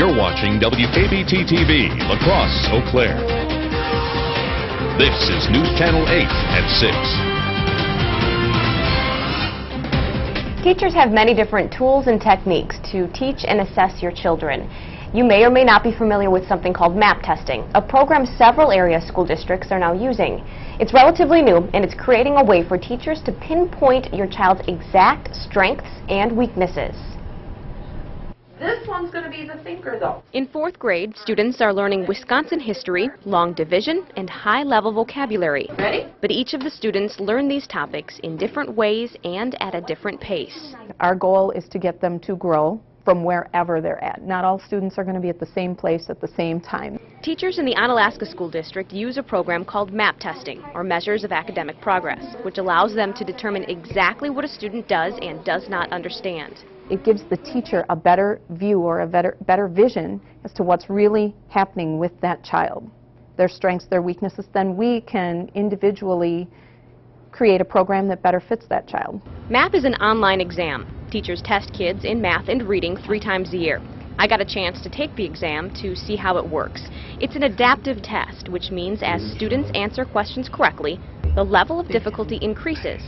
You're watching WKBT-TV, La Crosse, Eau Claire. This is News Channel 8 at 6. Teachers have many different tools and techniques to teach and assess your children. You may or may not be familiar with something called MAP testing, a program several area school districts are now using. It's relatively new, and it's creating a way for teachers to pinpoint your child's exact strengths and weaknesses. This one's going to be the thinker, though. In 4th grade, students are learning Wisconsin history, long division, and high-level vocabulary. Ready? But each of the students learn these topics in different ways and at a different pace. Our goal is to get them to grow from wherever they're at. Not all students are going to be at the same place at the same time. Teachers in the Onalaska School District use a program called MAP testing, or Measures of Academic Progress, which allows them to determine exactly what a student does and does not understand. It gives the teacher a better view or a better vision as to what's really happening with that child, their strengths, their weaknesses. Then we can individually create a program that better fits that child. MAP is an online exam. Teachers test kids in math and reading 3 times a year. I got a chance to take the exam to see how it works. It's an adaptive test, which means as students answer questions correctly, the level of difficulty increases.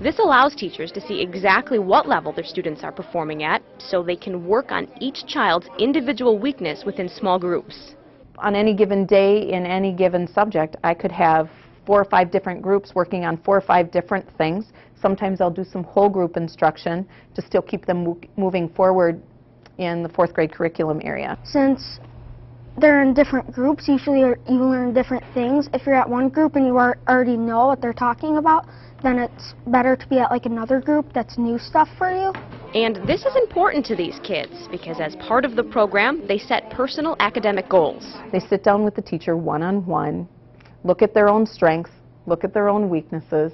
This allows teachers to see exactly what level their students are performing at, so they can work on each child's individual weakness within small groups. On any given day, in any given subject, I could have 4 or 5 different groups working on 4 or 5 different things. Sometimes I'll do some whole group instruction to still keep them moving forward in the 4th grade curriculum area. Since they're in different groups, usually you learn different things. If you're at one group and you already know what they're talking about, then it's better to be at like another group that's new stuff for you. And this is important to these kids because as part of the program, they set personal academic goals. They sit down with the teacher one-on-one, look at their own strengths, look at their own weaknesses,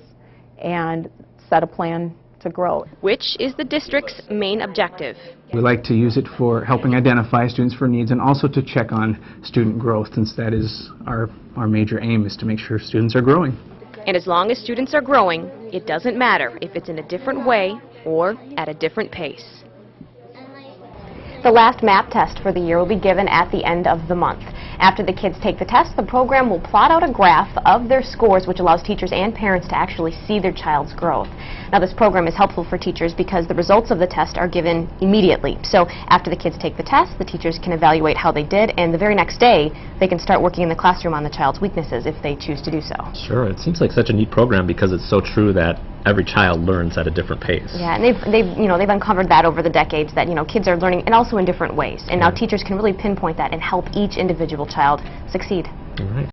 and set a plan to grow. Which is the district's main objective. We like to use it for helping identify students for needs and also to check on student growth, since that is our major aim, is to make sure students are growing. And as long as students are growing, it doesn't matter if it's in a different way or at a different pace. The last MAP test for the year will be given at the end of the month. After the kids take the test, the program will plot out a graph of their scores, which allows teachers and parents to actually see their child's growth. Now, this program is helpful for teachers because the results of the test are given immediately. So after the kids take the test, the teachers can evaluate how they did, and the very next day, they can start working in the classroom on the child's weaknesses if they choose to do so. Sure, it seems like such a neat program because it's so true that every child learns at a different pace. Yeah, and they've uncovered that over the decades, that kids are learning, and also in different ways. And now teachers can really pinpoint that and help each individual child succeed. All right.